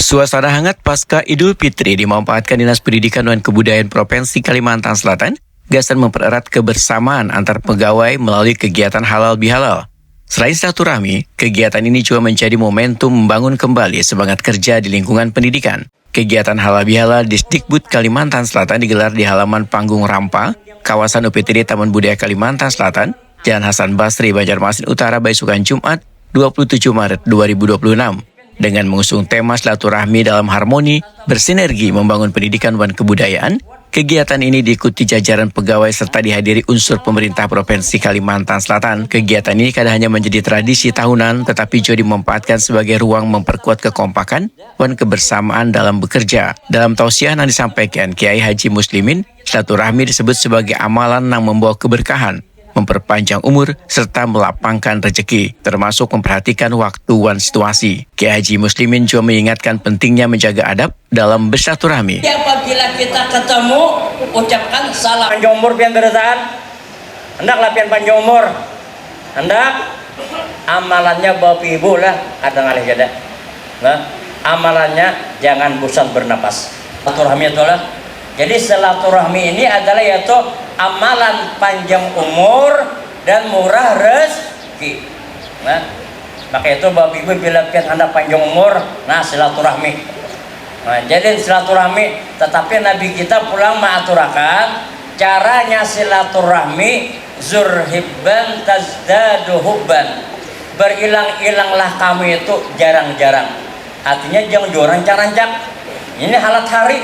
Suasana hangat pasca Idul Fitri dimanfaatkan Dinas Pendidikan dan Kebudayaan Provinsi Kalimantan Selatan, gasan mempererat kebersamaan antar pegawai melalui kegiatan halal bihalal. Selain silaturahmi, kegiatan ini juga menjadi momentum membangun kembali semangat kerja di lingkungan pendidikan. Kegiatan halal bihalal di Disdikbud Kalimantan Selatan digelar di halaman Panggung Rampa, kawasan UPTD Taman Budaya Kalimantan Selatan, Jalan Hasan Basri, Banjarmasin Utara, Baisukan, Jumat, 27 Maret 2026. Dengan mengusung tema silaturahmi dalam harmoni, bersinergi membangun pendidikan dan kebudayaan, kegiatan ini diikuti jajaran pegawai serta dihadiri unsur pemerintah Provinsi Kalimantan Selatan. Kegiatan ini kadang hanya menjadi tradisi tahunan, tetapi juga dimanfaatkan sebagai ruang memperkuat kekompakan dan kebersamaan dalam bekerja. Dalam tausiah yang disampaikan Kiai Haji Muslimin, silaturahmi disebut sebagai amalan yang membawa keberkahan, memperpanjang umur, serta melapangkan rezeki, termasuk memperhatikan waktu dan situasi. Kiai Haji Muslimin juga mengingatkan pentingnya menjaga adab dalam bersilaturahmi. Apabila kita ketemu, ucapkan salam. Panjang umur pian beresan, hendaklah pian panjang umur, hendak amalannya bapak ibu lah, kadang alih jada. Nah, amalannya jangan bosan bernapas. Silaturahmi itulah. Jadi silaturahmi ini adalah yaitu amalan panjang umur dan murah rezeki. Nah, maka itu bapak ibu bila pian anak panjang umur, nah silaturahmi. Nah, jadi silaturahmi, tetapi Nabi kita pulang mengaturakan caranya silaturahmi zurhibban tazdadu hubban. Berilang-ilanglah kamu itu jarang-jarang. Artinya jangan rancak-rancak. Ini halat hari.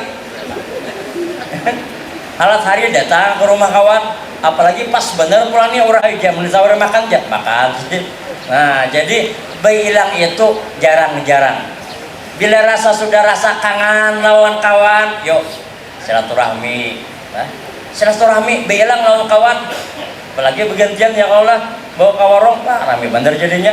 Halat hari datang ke rumah kawan, apalagi pas bener pulangnya orang jam ditawar makan jam makan. Nah, jadi hilang itu jarang-jarang. Bila sudah rasa kangen lawan kawan, yuk silaturahmi. Nah, silaturahmi hilang lawan kawan, apalagi bergantian ya Allah bawa ke warung, rame bener jadinya.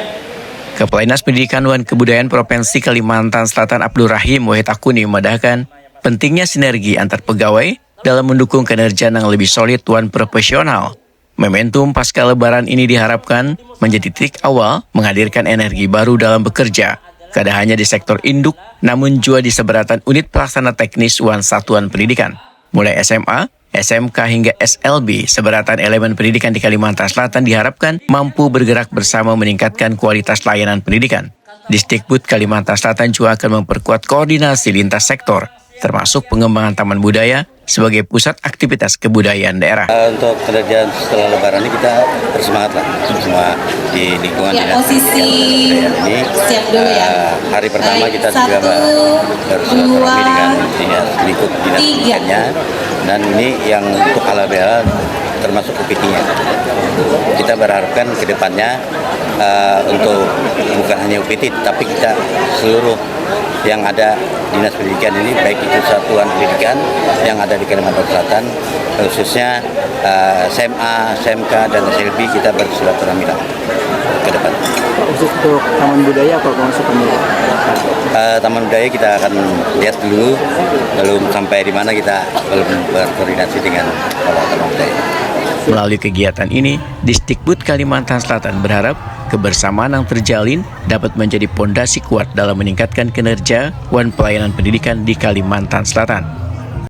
Kepala Dinas Pendidikan dan Kebudayaan Provinsi Kalimantan Selatan Abdul Rahim Wahid Akuni memandangkan pentingnya sinergi antar pegawai dalam mendukung kinerja yang lebih solid dan profesional. Momentum pasca lebaran ini diharapkan menjadi titik awal menghadirkan energi baru dalam bekerja, tidak hanya di sektor induk, namun juga di seberatan unit pelaksana teknis dan satuan pendidikan. Mulai SMA, SMK hingga SLB, seberatan elemen pendidikan di Kalimantan Selatan diharapkan mampu bergerak bersama meningkatkan kualitas layanan pendidikan. Disdikbud Kalimantan Selatan juga akan memperkuat koordinasi lintas sektor, termasuk pengembangan taman budaya sebagai pusat aktivitas kebudayaan daerah. Untuk kerjaan setelah lebaran ini kita bersemangat lah semua di lingkungan ya, posisi ini. Siap dulu ya. Hari pertama kita 1, juga bersilaturahmi dengan lingkup dinas pendidikannya, dan ini yang untuk halal bihalal termasuk UPT-nya. Kita berharapkan ke depannya untuk bukan hanya UPT, tapi kita seluruh yang ada Dinas Pendidikan ini, baik itu satuan pendidikan yang ada di Kalimantan Selatan, khususnya SMA, SMK, dan SLB, kita bersilaturahmi ke depan. Khusus untuk Taman Budaya atau masuk Taman Budaya kita akan lihat dulu, belum sampai di mana kita belum berkoordinasi dengan Taman Budaya. Melalui kegiatan ini, Disdikbud Kalimantan Selatan berharap kebersamaan yang terjalin dapat menjadi pondasi kuat dalam meningkatkan kinerja dan pelayanan pendidikan di Kalimantan Selatan.